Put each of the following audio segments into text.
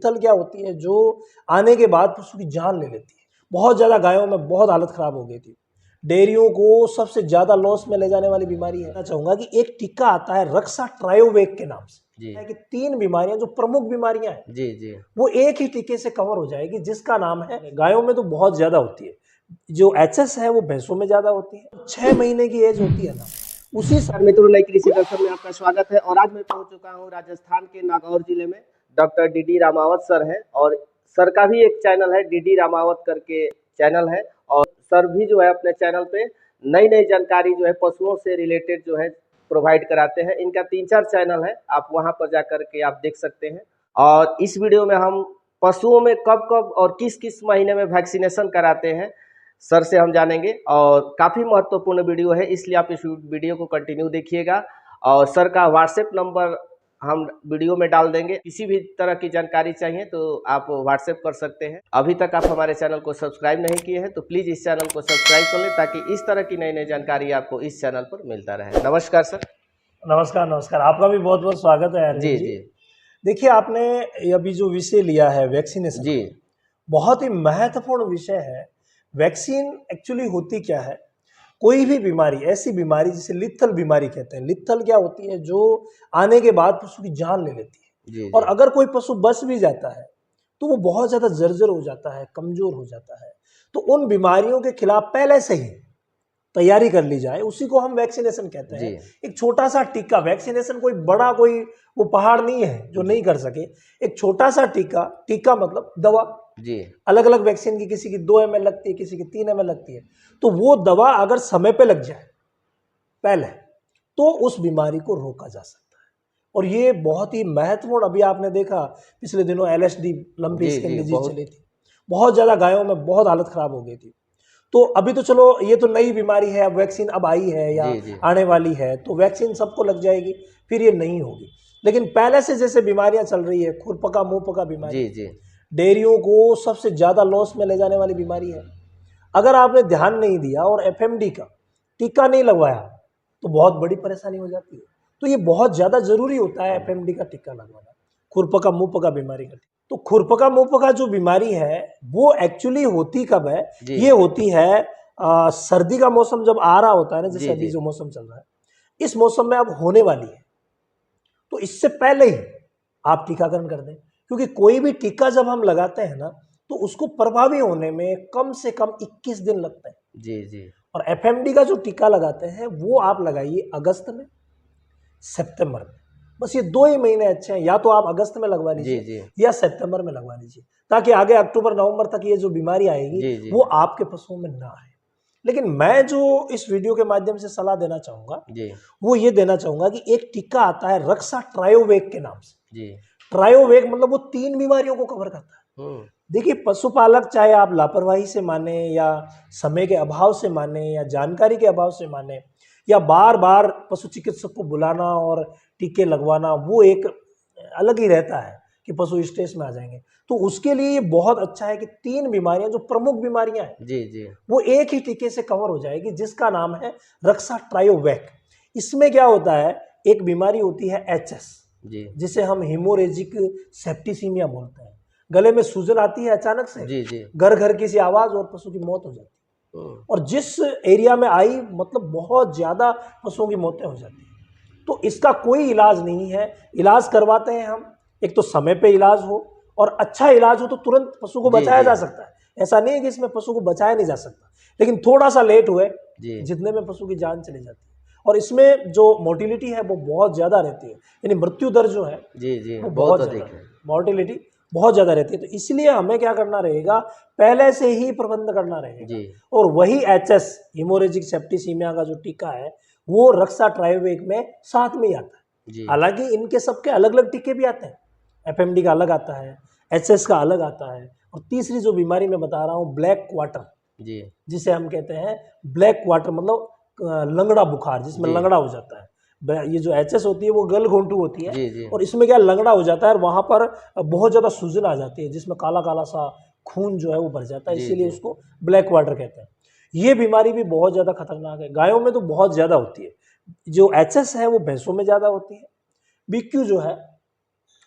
Lethal क्या होती है जो आने के बाद पशु की जान ले लेती है। बहुत ज़्यादा गायों में बहुत हालत खराब हो गई थी। डेयरियों को सबसे ज़्यादा लॉस में ले जाने वाली बीमारी है। मैं चाहूँगा कि एक टीका आता है रक्षा ट्रायोवेक के नाम से, है कि 3 बीमारियां जो प्रमुख बीमारियां हैं जी जी वो एक ही टीके से कवर हो जाएगी, जिसका नाम है, गायों में तो बहुत ज़्यादा होती है, जो एचएस है वो भैंसों में ज़्यादा होती है। 6 महीने की एज होती है ना, उसी मित्रों, नई कृषि दर्शन में आपका स्वागत है। और आज मैं पहुंच चुका हूं राजस्थान के नागौर जिले में। डॉक्टर डीडी रामावत सर हैं और सर का भी एक चैनल है, डीडी रामावत करके चैनल है। और सर भी जो है अपने चैनल पे नई नई जानकारी जो है पशुओं से रिलेटेड जो है प्रोवाइड कराते हैं। इनका 3-4 चैनल है, आप वहां पर जाकर के आप देख सकते हैं। और इस वीडियो में हम पशुओं में कब कब और किस किस महीने में वैक्सीनेशन कराते हैं सर से हम जानेंगे। और काफ़ी महत्वपूर्ण वीडियो है, इसलिए आप इस वीडियो को कंटिन्यू देखिएगा। और सर का व्हाट्सएप नंबर हम वीडियो में डाल देंगे। किसी भी तरह की जानकारी चाहिए तो आप व्हाट्सएप कर सकते हैं। अभी तक आप हमारे चैनल को सब्सक्राइब नहीं किए हैं तो प्लीज़ इस चैनल को सब्सक्राइब कर लें, ताकि इस तरह की नई नई जानकारी आपको इस चैनल पर मिलता रहे। नमस्कार सर। नमस्कार नमस्कार, आपका भी बहुत बहुत स्वागत है जी अरविंद जी देखिए, आपने अभी जो विषय लिया है वैक्सीनेशन, जी बहुत ही महत्वपूर्ण विषय है। वैक्सीन एक्चुअली होती क्या है? कोई भी बीमारी, ऐसी बीमारी जिसे लिथल बीमारी कहते हैं। लिथल क्या होती है? जो आने के बाद पशु की जान ले लेती है। जी और अगर कोई पशु बच भी जाता है तो वो बहुत ज्यादा जर्जर हो जाता है, कमजोर हो जाता है। तो उन बीमारियों के खिलाफ पहले से ही तैयारी कर ली जाए, उसी को हम वैक्सीनेशन कहते हैं। एक छोटा सा टीका, वैक्सीनेशन कोई बड़ा कोई वो पहाड़ नहीं है जो नहीं कर सके। एक छोटा सा टीका, टीका मतलब दवा। जी अलग अलग वैक्सीन की, किसी की 2 ml लगती है, किसी की 3 ml लगती है। तो वो दवा अगर समय पे लग जाए पहले, तो उस बीमारी को रोका जा सकता है। और ये बहुत ही महत्वपूर्ण, अभी आपने देखा पिछले दिनों LSD लंपी स्किन डिजीज चली थी, बहुत ज्यादा गायों में बहुत हालत खराब हो गई थी। तो अभी तो चलो ये तो नई बीमारी है, अब वैक्सीन अब आई है या आने वाली है, तो वैक्सीन सबको लग जाएगी, फिर ये नहीं होगी। लेकिन पहले से जैसे बीमारियां चल रही है, खुरपका मुंहपका बीमारी, डेयरियों को सबसे ज्यादा लॉस में ले जाने वाली बीमारी है। अगर आपने ध्यान नहीं दिया और FMD का टीका नहीं लगवाया तो बहुत बड़ी परेशानी हो जाती है। तो ये बहुत ज्यादा जरूरी होता है FMD का टीका लगवाना, खुरपका मुंहपका बीमारी का। तो खुरपका मुंहपका जो बीमारी है वो एक्चुअली होती कब है? ये होती है सर्दी का मौसम जब आ रहा होता है ना, जैसे अभी जो मौसम चल रहा है, इस मौसम में अब होने वाली है। तो इससे पहले ही आप टीकाकरण कर दें, क्योंकि कोई भी टीका जब हम लगाते हैं ना तो उसको प्रभावी होने में कम से कम 21 दिन लगते हैं। जी जी और FMD का जो टीका लगाते हैं वो आप लगाइए अगस्त में, सितंबर में। बस ये 2 ही महीने अच्छे हैं, या तो आप अगस्त में लगवा लीजिए या सितंबर में लगवा लीजिए, ताकि आगे अक्टूबर नवंबर तक ये जो बीमारी आएगी वो आपके पशुओं में ना आए। लेकिन मैं जो इस वीडियो के माध्यम से सलाह देना चाहूंगा वो ये देना चाहूंगा कि एक टीका आता है रक्षा ट्रायोवेक के नाम से। ट्रायोवेक मतलब वो 3 बीमारियों को कवर करता है। देखिए, पशुपालक चाहे आप लापरवाही से माने या समय के अभाव से माने या जानकारी के अभाव से माने या बार बार पशु चिकित्सक को बुलाना और टीके लगवाना, वो एक अलग ही रहता है कि पशु स्ट्रेस में आ जाएंगे। तो उसके लिए ये बहुत अच्छा है कि 3 बीमारियां जो प्रमुख बीमारियां हैं वो एक ही टीके से कवर हो जाएगी, जिसका नाम है रक्षा ट्रायोवेक। इसमें क्या होता है, एक बीमारी होती है HS, जिसे हम हीमोरेजिक सेप्टिसीमिया बोलते हैं। गले में सूजन आती है अचानक से, घर घर की सी आवाज और पशु की मौत हो जाती है। और जिस एरिया में आई, मतलब बहुत ज्यादा पशुओं की मौतें हो जाती है। तो इसका कोई इलाज नहीं है। इलाज करवाते हैं हम, एक तो समय पे इलाज हो और अच्छा इलाज हो तो तुरंत पशु को बचाया जा सकता है। ऐसा नहीं है कि इसमें पशु को बचाया नहीं जा सकता, लेकिन थोड़ा सा लेट हुए जितने में पशु की जान चली जाती है। और इसमें जो मोर्टिलिटी है वो बहुत ज्यादा रहती है, यानी मृत्यु दर जो है वो बहुत अधिक है, मोर्टिलिटी बहुत ज्यादा रहती है। तो इसलिए हमें क्या करना रहेगा, पहले से ही प्रबंध करना रहेगा। और वही HS हीमोरेजिक सेप्टिसीमिया का जो टीका है वो रक्षा ट्रायोवेक में साथ में ही आता है। हालांकि इनके सबके अलग अलग टीके भी आते हैं, FMD का अलग आता है, HS का अलग आता है, और तीसरी जो बीमारी मैं बता रहा हूँ ब्लैक क्वार्टर, जिसे हम कहते हैं ब्लैक क्वार्टर, मतलब लंगड़ा बुखार, जिसमें लंगड़ा हो जाता है। ये जो HS होती है वो गल घोंटू होती है, और इसमें क्या लंगड़ा हो जाता है और वहां पर बहुत ज्यादा सूजन आ जाती है, जिसमें काला काला सा खून जो है वो भर जाता है, इसीलिए उसको ब्लैक क्वार्टर कहते हैं। ये बीमारी भी बहुत ज्यादा खतरनाक है, गायों में तो बहुत ज्यादा होती है। जो HS है वो भैंसों में ज्यादा होती है। BQ जो है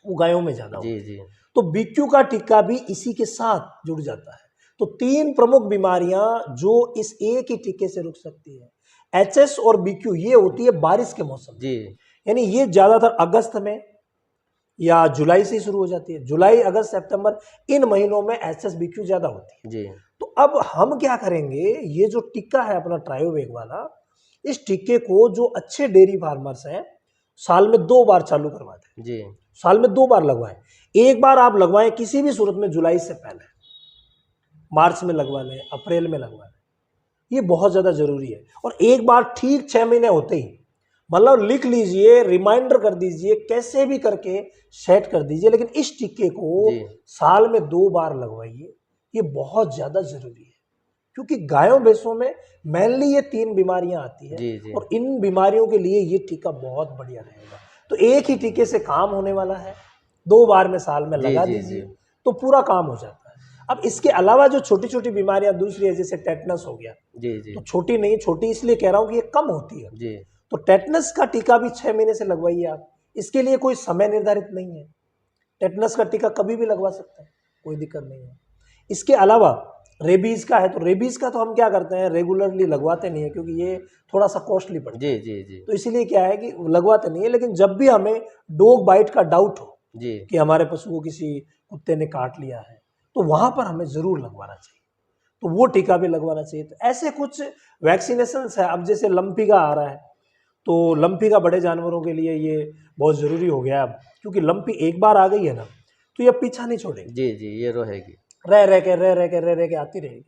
वो गायों में ज्यादा होती जी है। जी तो बीक्यू का टीका भी इसी के साथ जुड़ जाता है। तो 3 प्रमुख बीमारियां जो इस एक ही टीके से रुक सकती है। एचएस और बीक्यू ये होती है बारिश के मौसम में, जी यानी ये ज्यादातर अगस्त में या जुलाई से शुरू हो जाती है। जुलाई, अगस्त, सितंबर, इन महीनों में एचएस बीक्यू ज्यादा होती है। जी तो अब हम क्या करेंगे, ये जो टीका है अपना ट्रायोवेग वाला, इस टीके को जो अच्छे डेयरी फार्मर्स हैं साल में 2 बार चालू करवा दें। जी साल में 2 बार लगवाएं। एक बार आप लगवाएं किसी भी सूरत में जुलाई से पहले, मार्च में लगवा लें, अप्रैल में लगवा लें, ये बहुत ज्यादा जरूरी है। और एक बार ठीक 6 महीने होते ही, मतलब लिख लीजिए, रिमाइंडर कर दीजिए, कैसे भी करके सेट कर दीजिए, लेकिन इस टीके को जी साल में 2 बार लगवाइए। ये बहुत ज्यादा जरूरी है, क्योंकि गायों भैंसों में मेनली ये 3 बीमारियां आती है। जी जी और इन बीमारियों के लिए ये टीका बहुत बढ़िया रहेगा। तो एक ही टीके से काम होने वाला है, 2 बार में साल में जी लगा जी दीजिए, जी तो पूरा काम हो जाता है। अब इसके अलावा जो छोटी छोटी बीमारियां दूसरी है, जैसे टेटनस हो गया, जी जी तो छोटी नहीं, छोटी इसलिए कह रहा हूं कि ये कम होती है। जी तो टेटनस का टीका भी 6 महीने से लगवाइए आप। इसके लिए कोई समय निर्धारित नहीं है, टेटनस का टीका कभी भी लगवा सकते हैं, कोई दिक्कत नहीं है। इसके अलावा रेबीज का है, तो रेबीज का तो हम क्या करते हैं, रेगुलरली लगवाते नहीं है, क्योंकि ये थोड़ा सा कॉस्टली पड़ता जी है। जी जी तो इसीलिए क्या है कि लगवाते नहीं है। लेकिन जब भी हमें डॉग बाइट का डाउट हो जी कि हमारे पशु को किसी कुत्ते ने काट लिया है, तो वहां पर हमें जरूर लगवाना चाहिए, तो वो टीका भी लगवाना चाहिए। तो ऐसे कुछ वैक्सीनेशन है। अब जैसे लंपी का आ रहा है, तो लंपी का बड़े जानवरों के लिए ये बहुत जरूरी हो गया है अब, क्योंकि लंपी एक बार आ गई है ना, तो ये पीछा नहीं छोड़ेगी, जी जी ये रहेगी। रह रह के आती रहेगी।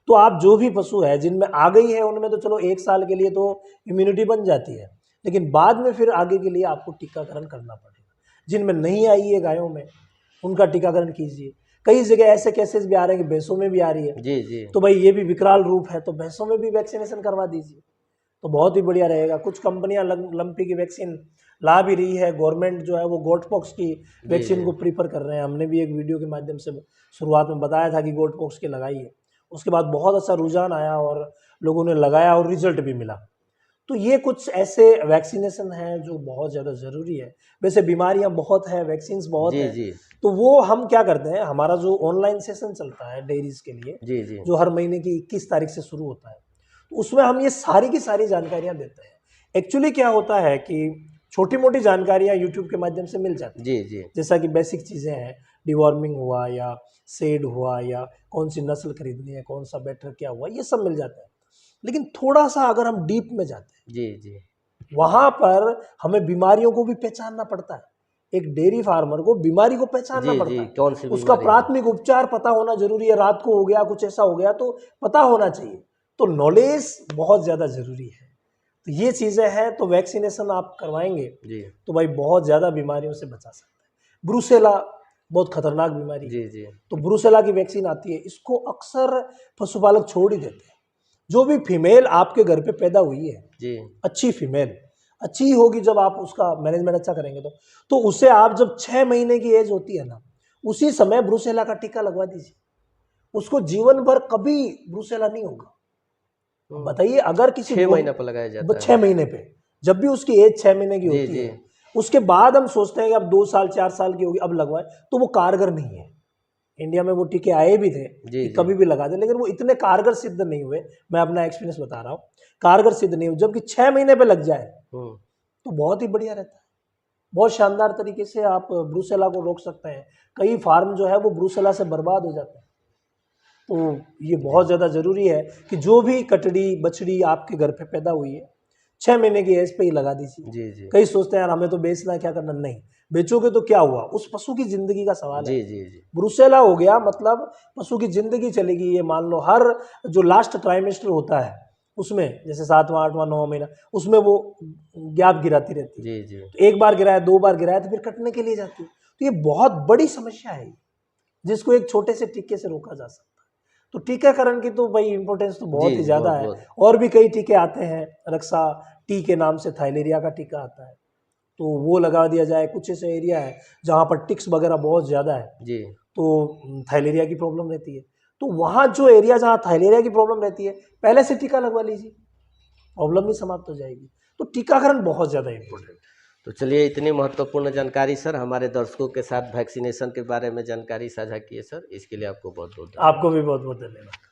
तो आप जो भी पशु है जिनमें आ गई है, उनमें तो चलो 1 साल के लिए तो इम्यूनिटी बन जाती है, लेकिन बाद में फिर आगे के लिए आपको टीकाकरण करना पड़ेगा। जिनमें नहीं आई है गायों में, उनका टीकाकरण कीजिए। कई जगह ऐसे केसेस भी आ रहे हैं कि भैंसों में भी आ रही है, जी जी तो भाई ये भी विकराल रूप है, तो भैंसों में भी वैक्सीनेशन करवा दीजिए, तो बहुत ही बढ़िया रहेगा। कुछ कंपनियां लंपी की वैक्सीन ला भी रही है, गवर्नमेंट जो है वो गोटपॉक्स की वैक्सीन को प्रीफर कर रहे हैं। हमने भी एक वीडियो के माध्यम से शुरुआत में बताया था कि गोटपॉक्स की लगाई है, उसके बाद बहुत अच्छा रुझान आया और लोगों ने लगाया और रिजल्ट भी मिला। तो ये कुछ ऐसे वैक्सीनेशन हैं जो बहुत ज़्यादा ज़रूरी है। वैसे बीमारियां बहुत है, वैक्सीन बहुत जी है, जी तो वो हम क्या करते हैं, हमारा जो ऑनलाइन सेशन चलता है डेयरीज के लिए, जी जी जो हर महीने की 21 तारीख से शुरू होता है, तो उसमें हम ये सारी की सारी जानकारियां देते हैं। एक्चुअली क्या होता है कि छोटी मोटी जानकारियां यूट्यूब के माध्यम से मिल जाती है, जी जी जैसा कि बेसिक चीज़ें हैं, डिवॉर्मिंग हुआ या सेड हुआ या कौन सी नस्ल खरीदनी है, कौन सा बेटर क्या हुआ, ये सब मिल जाता है। लेकिन थोड़ा सा अगर हम डीप में जाते हैं, जी जी वहां पर हमें बीमारियों को भी पहचानना पड़ता है। एक डेयरी फार्मर को बीमारी को पहचानना जी पड़ता जी है, कौन सी उसका बीमारी है? प्राथमिक उपचार पता होना जरूरी है। रात को हो गया, कुछ ऐसा हो गया, तो पता होना चाहिए। तो नॉलेज बहुत ज्यादा जरूरी है। तो ये चीजें हैं, तो वैक्सीनेशन आप करवाएंगे जी तो भाई बहुत ज्यादा बीमारियों से बचा सकते हैं। ब्रूसेला बहुत खतरनाक बीमारी है, जी जी तो ब्रूसेला की वैक्सीन आती है, इसको अक्सर पशुपालक छोड़ ही देते हैं। जो भी फीमेल आपके घर पे पैदा हुई है, जी अच्छी फीमेल, अच्छी ही होगी जब आप उसका मैनेजमेंट अच्छा करेंगे, तो उसे आप जब 6 महीने की एज होती है ना, उसी समय ब्रूसेला का टीका लगवा दीजिए। उसको जीवन भर कभी ब्रूसेला नहीं होगा। अब बताइए, अगर किसी 6 महीना पर लगाया जाता 6 है। महीने पे, जब भी उसकी एज 6 महीने की जी होती जी है, उसके बाद हम सोचते हैं कि अब 2 साल 4 साल की होगी अब लगवाए, तो वो कारगर नहीं है। इंडिया में वो टीके आए भी थे जी कि जी कभी भी लगा दे, लेकिन वो इतने कारगर सिद्ध नहीं हुए। मैं अपना एक्सपीरियंस बता रहा हूँ, कारगर सिद्ध नहीं हुए। जबकि 6 महीने पे लग जाए हम्म, तो बहुत ही बढ़िया रहता है। बहुत शानदार तरीके से आप ब्रूसेला को रोक सकते हैं। कई फार्म जो है वो ब्रूसेला से बर्बाद हो जाते हैं। तो ये बहुत ज़्यादा ज़रूरी है कि जो भी कटड़ी बछड़ी आपके घर पे पैदा हुई है, 6 महीने की एज पे ही लगा दीजिए। जी जी कई सोचते हैं यार हमें तो बेचना है, क्या करना, नहीं बेचोगे तो क्या हुआ, उस पशु की जिंदगी का सवाल है। जी जी जी ब्रूसेला हो गया मतलब पशु की जिंदगी चलेगी। ये मान लो हर जो लास्ट ट्राइमेस्टर होता है उसमें, जैसे 7वां 8वां 9वां महीना, उसमें वो गैप गिराती रहती है। जी जी तो एक बार गिराया, 2 बार गिराया, तो फिर कटने के लिए जाती है। तो ये बहुत बड़ी समस्या है, जिसको एक छोटे से टीके से रोका जा सकता है। तो टीकाकरण की तो भाई इंपॉर्टेंस तो जी बहुत ही जी ज्यादा बहुत है। बहुत और भी कई टीके आते हैं, रक्षा टी के नाम से थाइलेरिया का टीका आता है, तो वो लगा दिया जाए। कुछ ऐसे एरिया है जहाँ पर टिक्स वगैरह बहुत ज़्यादा है, जी तो थाइलेरिया की प्रॉब्लम रहती है, तो वहाँ जो एरिया जहाँ थाइलेरिया की प्रॉब्लम रहती है, पहले से टीका लगवा लीजिए, प्रॉब्लम भी समाप्त हो जाएगी। तो टीकाकरण बहुत ज़्यादा इंपॉर्टेंट है। तो चलिए, इतनी महत्वपूर्ण जानकारी सर हमारे दर्शकों के साथ वैक्सीनेशन के बारे में जानकारी साझा किए सर, इसके लिए आपको बहुत बहुत आपको भी बहुत बहुत धन्यवाद।